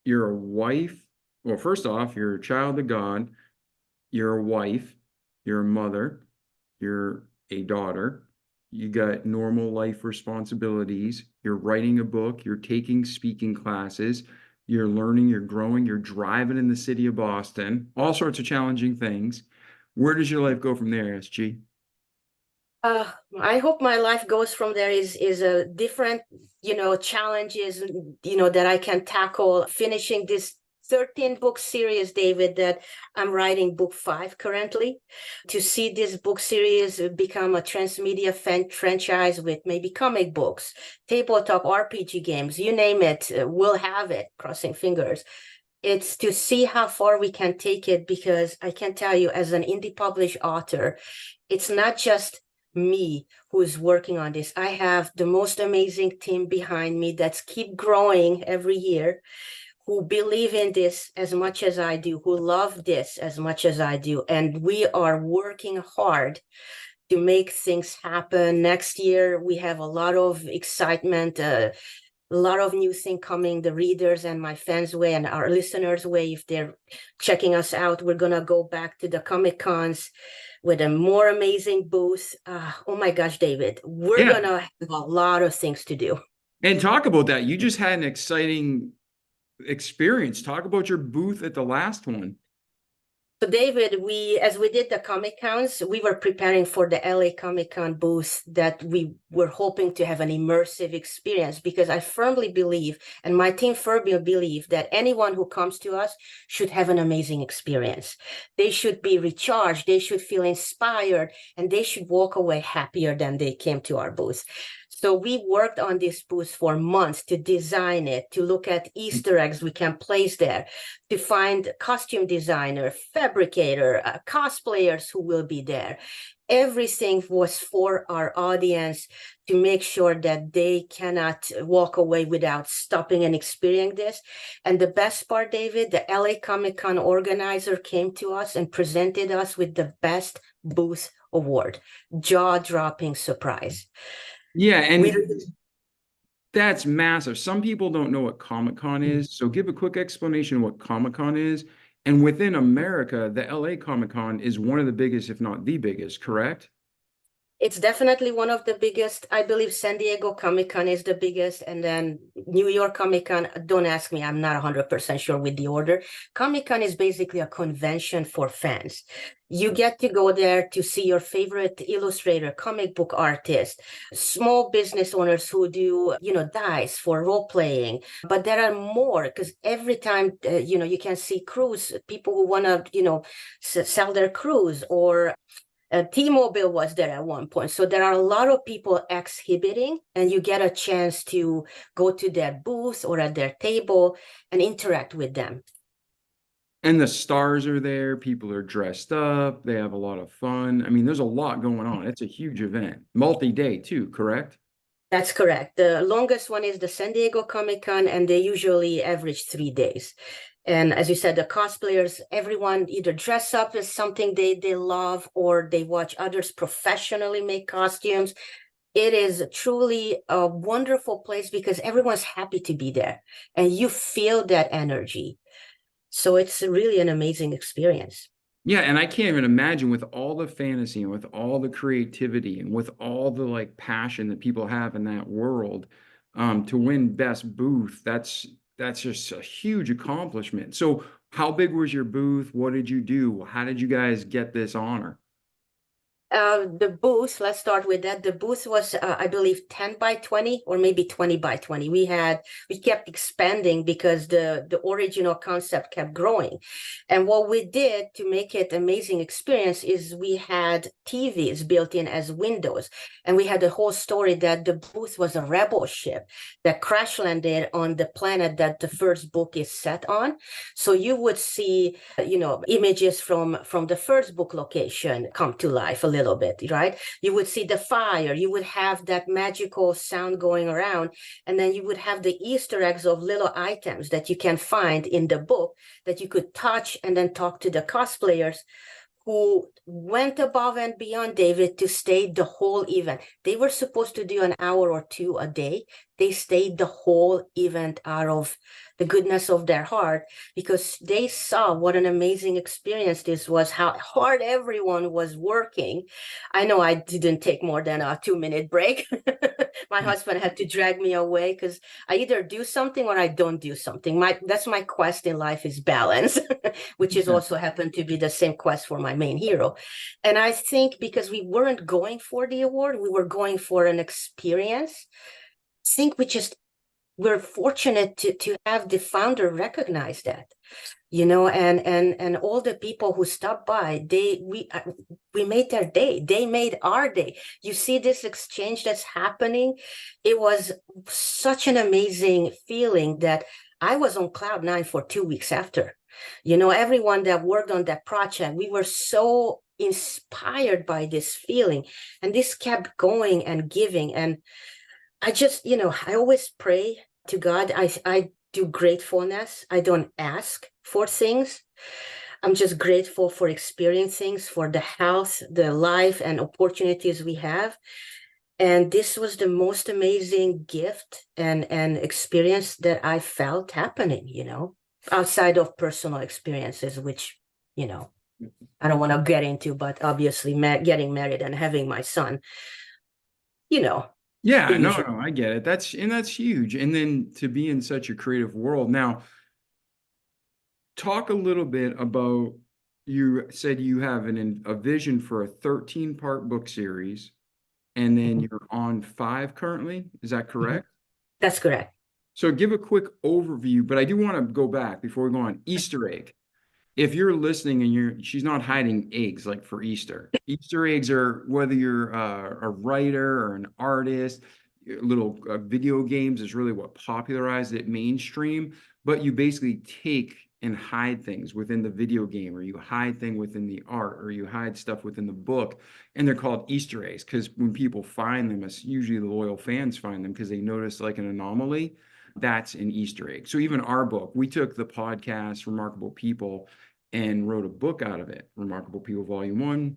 a wife. Well, first off, you're a child of God. You're a wife. You're a mother. You're a daughter. You got normal life responsibilities. You're writing a book. You're taking speaking classes. You're learning. You're growing. You're driving in the city of Boston. All sorts of challenging things. Where does your life go from there, SG? I hope my life goes from there is a different, challenges, that I can tackle, finishing this 13-book series, David, that I'm writing book 5 currently. To see this book series become a transmedia franchise with maybe comic books, tabletop RPG games, you name it, we'll have it, crossing fingers. It's to see how far we can take it, because I can tell you, as an indie published author, it's not just me who's working on this. I have the most amazing team behind me that's keep growing every year, who believe in this as much as I do, who love this as much as I do. And we are working hard to make things happen. Next year, we have a lot of excitement, a lot of new things coming the readers and my fans' way and our listeners' way. If they're checking us out, we're going to go back to the Comic Cons with a more amazing booth. Oh my gosh, David, we're Yeah. going to have a lot of things to do. And talk about that. You just had an exciting experience. Talk about your booth at the last one. So David, as we did the Comic Cons, we were preparing for the LA Comic Con booth that we were hoping to have an immersive experience, because I firmly believe, and my team firmly believe, that anyone who comes to us should have an amazing experience. They should be recharged, they should feel inspired, and they should walk away happier than they came to our booth. So we worked on this booth for months to design it, to look at Easter eggs we can place there, to find costume designer, fabricator, cosplayers who will be there. Everything was for our audience to make sure that they cannot walk away without stopping and experiencing this. And the best part, David, the LA Comic Con organizer came to us and presented us with the Best Booth Award. Jaw-dropping surprise. Yeah, and that's massive. Some people don't know what Comic-Con is, so give a quick explanation of what Comic-Con is. And within America, the LA Comic-Con is one of the biggest, if not the biggest, correct? It's definitely one of the biggest. I believe San Diego Comic-Con is the biggest, and then New York Comic-Con, don't ask me, I'm not 100% sure with the order. Comic-Con is basically a convention for fans. You get to go there to see your favorite illustrator, comic book artist, small business owners who do, dice for role playing. But there are more, because every time, you can see crews, people who want to, sell their crews, or T-Mobile was there at one point. So there are a lot of people exhibiting, and you get a chance to go to their booth or at their table and interact with them. And the stars are there. People are dressed up. They have a lot of fun. I mean, there's a lot going on. It's a huge event. Multi-day too, correct? That's correct. The longest one is the San Diego Comic-Con, and they usually average 3 days. And as you said, the cosplayers, everyone either dress up as something they love, or they watch others professionally make costumes. It is truly a wonderful place because everyone's happy to be there, and you feel that energy. So it's really an amazing experience. Yeah, and I can't even imagine, with all the fantasy and with all the creativity and with all the like passion that people have in that world, to win best booth, that's just a huge accomplishment. So how big was your booth? What did you do? How did you guys get this honor? The booth, let's start with that. The booth was, I believe, 10 by 20 or maybe 20 by 20. We kept expanding because the original concept kept growing. And what we did to make it amazing experience is we had TVs built in as windows. And we had the whole story that the booth was a rebel ship that crash landed on the planet that the first book is set on. So you would see, images from the first book location come to life a little bit, right? You would see the fire, you would have that magical sound going around, and then you would have the Easter eggs of little items that you can find in the book that you could touch and then talk to the cosplayers who went above and beyond, David, to stay the whole event. They were supposed to do an hour or two a day. They stayed the whole event out of the goodness of their heart, because they saw what an amazing experience this was, how hard everyone was working. I know I didn't take more than a 2-minute break. My husband had to drag me away because I either do something or I don't do something. That's my quest in life, is balance, which is also happened to be the same quest for my main hero. And I think because we weren't going for the award, we were going for an experience. I think we're fortunate to have the founder recognize that, and all the people who stopped by, we made their day. They made our day. You see this exchange that's happening. It was such an amazing feeling that I was on cloud 9 for 2 weeks after. Everyone that worked on that project, we were so inspired by this feeling. And this kept going and giving. And I just, I always pray to God. I do gratefulness. I don't ask for things. I'm just grateful for experiencing things, for the health, the life, and opportunities we have. And this was the most amazing gift and experience that I felt happening, outside of personal experiences, which, I don't want to get into, but obviously getting married and having my son, Yeah, the no, usual. no, I get it. That's huge. And then to be in such a creative world. Now, talk a little bit about, you said you have a vision for a 13-part book series, and then Mhm. you're on 5 currently. Is that Mhm. correct? That's correct. So give a quick overview, but I do want to go back before we go on. Easter egg. If you're listening and she's not hiding eggs like for Easter. Easter eggs are whether you're a writer or an artist, little video games is really what popularized it mainstream. But you basically take and hide things within the video game, or you hide things within the art, or you hide stuff within the book, and they're called Easter eggs because when people find them, it's usually the loyal fans find them because they notice like an anomaly. That's an Easter egg. So even our book, we took the podcast Remarkable People and wrote a book out of it, Remarkable People Volume 1,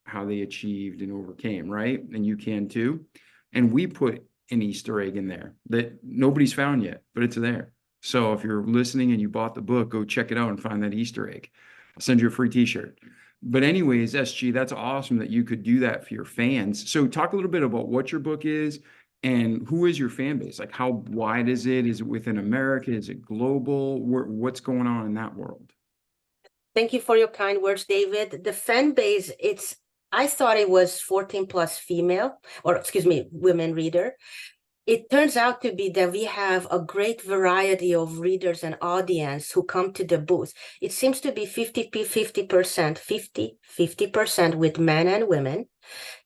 How They Achieved and Overcame, right? And you can too. And we put an Easter egg in there that nobody's found yet, but it's there. So if you're listening and you bought the book, go check it out and find that Easter egg. I'll send you a free t-shirt. But anyways, SG, that's awesome that you could do that for your fans. So talk a little bit about what your book is and who is your fan base? Like how wide is it? Is it within America? Is it global? What's going on in that world? Thank you for your kind words, David. The fan base, I thought it was 14 plus female, or excuse me, women reader. It turns out to be that we have a great variety of readers and audience who come to the booth. It seems to be 50% with men and women,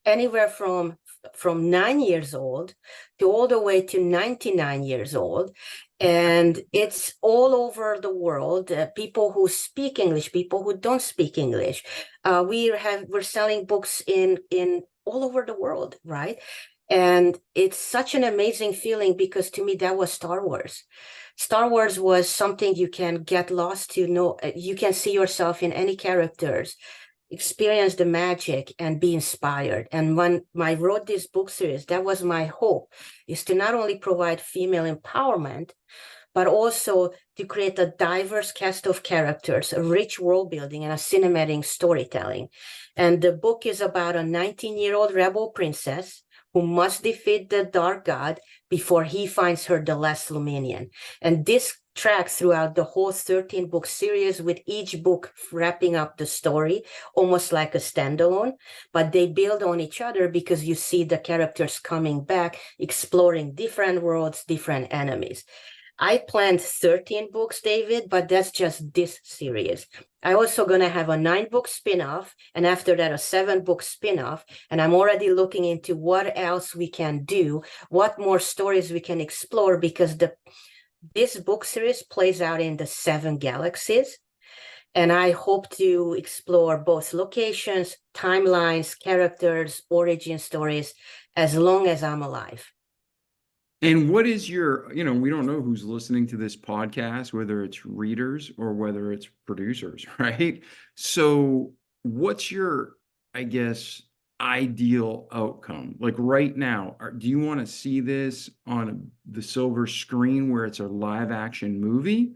anywhere from 9 years old to all the way to 99 years old. And it's all over the world, people who speak English, people who don't speak English. We're selling books in all over the world, right? And it's such an amazing feeling because to me, that was Star Wars. Star Wars was something you can get lost to know. You can see yourself in any characters, experience the magic and be inspired. And when I wrote this book series, that was my hope, is to not only provide female empowerment, but also to create a diverse cast of characters, a rich world building, and a cinematic storytelling. And the book is about a 19-year-old rebel princess who must defeat the dark god before he finds her the last Luminian. And this tracks throughout the whole 13-book series, with each book wrapping up the story, almost like a standalone, but they build on each other because you see the characters coming back, exploring different worlds, different enemies. I planned 13 books, David, but that's just this series. I also going to have a 9-book spin-off, and after that, a 7-book spin-off. And I'm already looking into what else we can do, what more stories we can explore, because this book series plays out in the 7 galaxies. And I hope to explore both locations, timelines, characters, origin stories, as long as I'm alive. And what is your, we don't know who's listening to this podcast, whether it's readers or whether it's producers, right? So what's your, I guess, ideal outcome? Like right now, do you want to see this on the silver screen where it's a live action movie?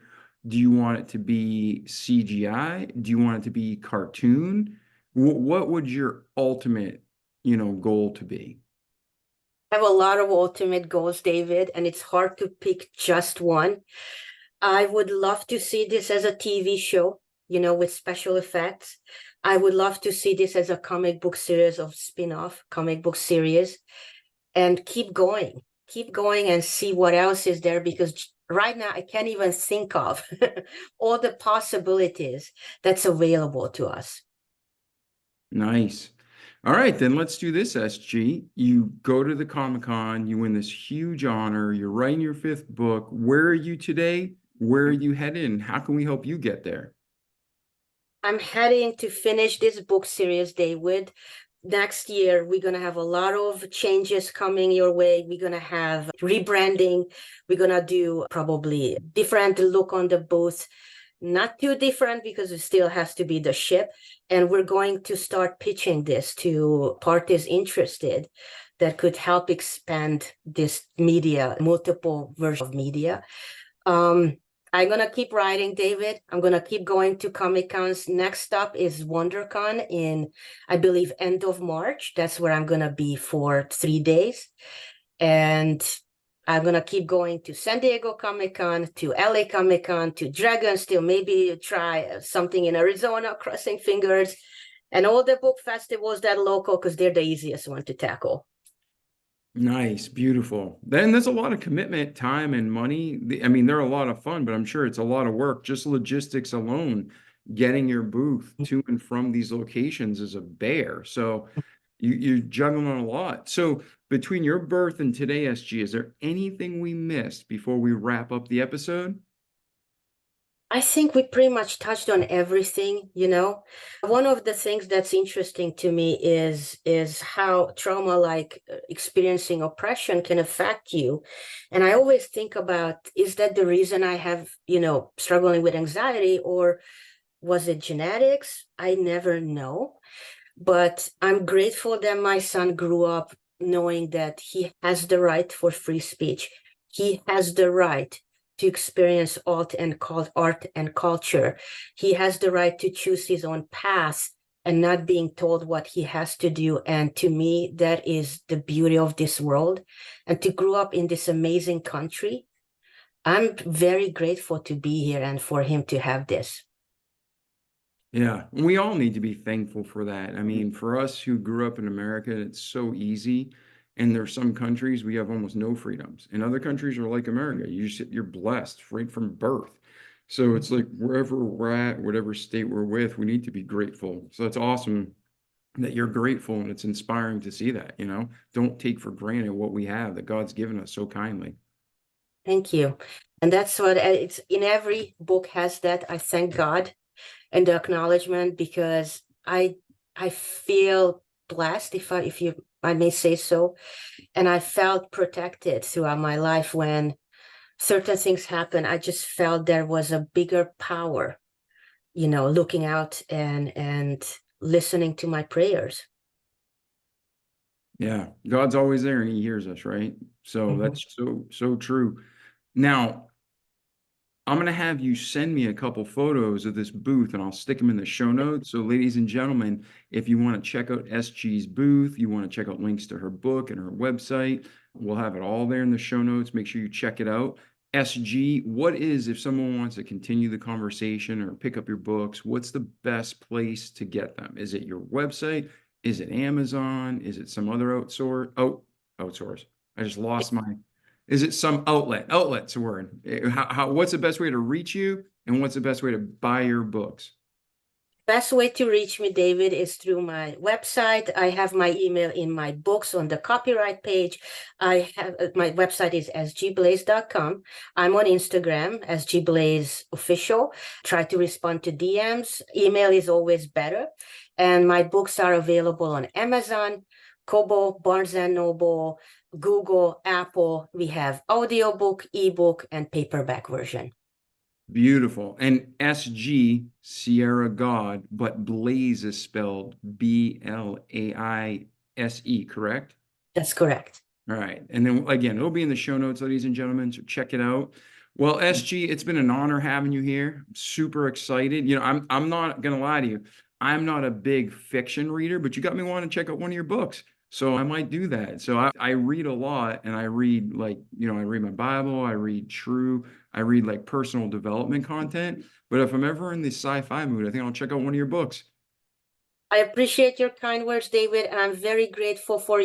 Do you want it to be CGI? Do you want it to be cartoon? What would your ultimate, goal to be? I have a lot of ultimate goals, David, and it's hard to pick just one. I would love to see this as a TV show, with special effects. I would love to see this as a comic book series of spin-off comic book series, and keep going and see what else is there, because right now I can't even think of all the possibilities that's available to us. Nice. All right, then let's do this, SG. You go to the Comic-Con, you win this huge honor, you're writing your 5th book. Where are you today? Where are you headed? And how can we help you get there? I'm heading to finish this book series, David. Next year, we're going to have a lot of changes coming your way. We're going to have rebranding. We're going to do probably different look on the booth. Not too different because it still has to be the ship. And we're going to start pitching this to parties interested that could help expand this media, multiple versions of media. I'm going to keep writing, David. I'm going to keep going to Comic Cons. Next stop is WonderCon in, I believe, end of March. That's where I'm going to be for 3 days. And I'm going to keep going to San Diego Comic Con, to LA Comic Con, to Dragons, to maybe try something in Arizona, crossing fingers, and all the book festivals that are local because they're the easiest one to tackle. Nice, beautiful. Then there's a lot of commitment, time, and money. I mean, they're a lot of fun, but I'm sure it's a lot of work. Just logistics alone, getting your booth to and from these locations is a bear. So you're juggling a lot. So between your birth and today, SG, is there anything we missed before we wrap up the episode? I think we pretty much touched on everything, you know. One of the things that's interesting to me is how trauma like experiencing oppression can affect you. And I always think about, is that the reason I have, you know, struggling with anxiety, or was it genetics? I never know. But I'm grateful that my son grew up knowing that he has the right for free speech. He has the right to experience art and culture. He has the right to choose his own path and not being told what he has to do. And to me, that is the beauty of this world. And to grow up in this amazing country, I'm very grateful to be here and for him to have this. Yeah, we all need to be thankful for that. I mean, for us who grew up in America, it's so easy. And there's some countries we have almost no freedoms. And other countries are like America. You're blessed right from birth. So it's like wherever we're at, whatever state we're with, we need to be grateful. So it's awesome that you're grateful, and it's inspiring to see that, you know. Don't take for granted what we have that God's given us so kindly. Thank you. And that's what it's in every book has that. I thank God and the acknowledgement because I feel blessed, if I may say so, and I felt protected throughout my life when certain things happen. I just felt there was a bigger power, you know, looking out and listening to my prayers. Yeah, God's always there and he hears us, right? So that's so true. Now, I'm going to have you send me a couple photos of this booth and I'll stick them in the show notes. So, ladies and gentlemen, if you want to check out SG's booth, you want to check out links to her book and her website, we'll have it all there in the show notes. Make sure you check it out. SG, what is, if someone wants to continue the conversation or pick up your books, what's the best place to get them? Is it your website? Is it Amazon? Is it some other outsource? Oh, outsource. I just lost my. Is it some outlet? Outlet's a word. What's the best way to reach you, and what's the best way to buy your books? Best way to reach me, David, is through my website. I have my email in my books on the copyright page. I have my website is sgblaise.com. I'm on Instagram, sgblaise official. Try to respond to DMs. Email is always better. And my books are available on Amazon, Kobo, Barnes and Noble, Google, Apple. We have audiobook, ebook, and paperback version. Beautiful. And SG, Sierra God, but Blaise is spelled Blaise, correct? That's correct. All right. And then again, it'll be in the show notes, ladies and gentlemen, so check it out. Well, SG, it's been an honor having you here. I'm super excited. You know, I'm not gonna lie to you. I'm not a big fiction reader, but you got me wanting to check out one of your books. So I might do that. So I read a lot, and I read like, you know, I read my Bible, I read I read like personal development content. But if I'm ever in the sci-fi mood, I think I'll check out one of your books. I appreciate your kind words, David, and I'm very grateful for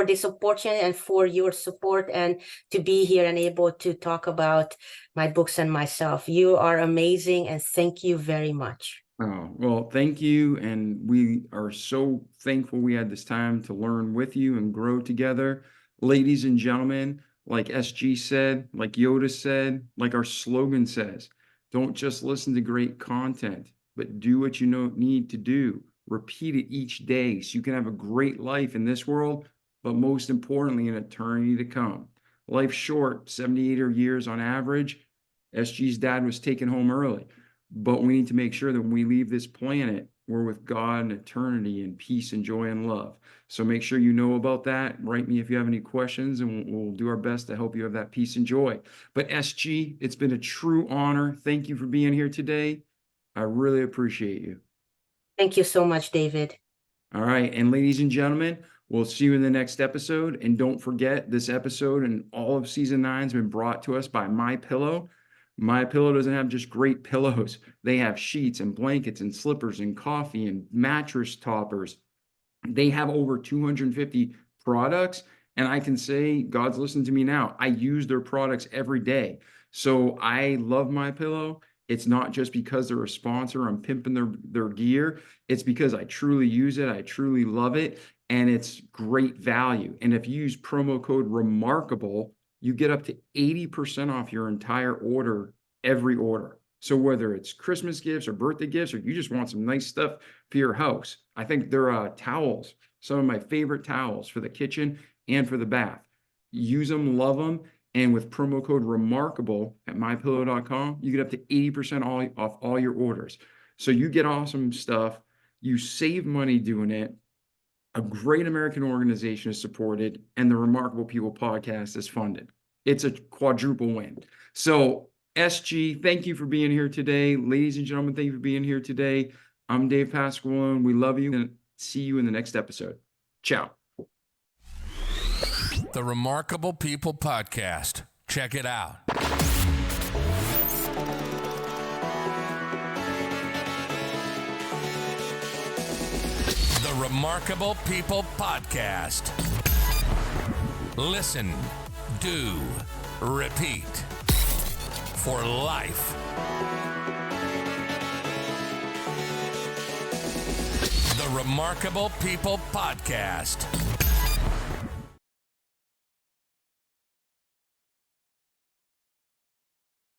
this opportunity and for your support and to be here and able to talk about my books and myself. You are amazing, and thank you very much. Oh, well, thank you. And we are so thankful we had this time to learn with you and grow together. Ladies and gentlemen, like SG said, like Yoda said, like our slogan says, don't just listen to great content, but do what you need to do. Repeat it each day so you can have a great life in this world, but most importantly, an eternity to come. Life's short, 78 years on average. SG's dad was taken home early, but we need to make sure that when we leave this planet, we're with God in eternity in peace and joy and love. So make sure you know about that. Write me if you have any questions, and we'll do our best to help you have that peace and joy. But SG, it's been a true honor. Thank you for being here today. I really appreciate you. Thank you so much, David. All right. And ladies and gentlemen, we'll see you in the next episode. And don't forget, this episode and all of season 9 has been brought to us by MyPillow. MyPillow doesn't have just great pillows. They have sheets and blankets and slippers and coffee and mattress toppers. They have over 250 products. And I can say, God's listening to me now. I use their products every day. So I love MyPillow. It's not just because they're a sponsor, I'm pimping their gear. It's because I truly use it. I truly love it. And it's great value. And if you use promo code REMARKABLE, you get up to 80% off your entire order, every order. So whether it's Christmas gifts or birthday gifts, or you just want some nice stuff for your house, I think they're towels, some of my favorite towels for the kitchen and for the bath. Use them, love them. And with promo code REMARKABLE at mypillow.com, you get up to 80% off all your orders. So you get awesome stuff. You save money doing it. A great American organization is supported, and the Remarkable People podcast is funded. It's a quadruple win. So SG, thank you for being here today. Ladies and gentlemen, thank you for being here today. I'm Dave Pasqualone. We love you and see you in the next episode. Ciao. The Remarkable People podcast. Check it out. The Remarkable People podcast. Listen, do, repeat. For life. The Remarkable People podcast.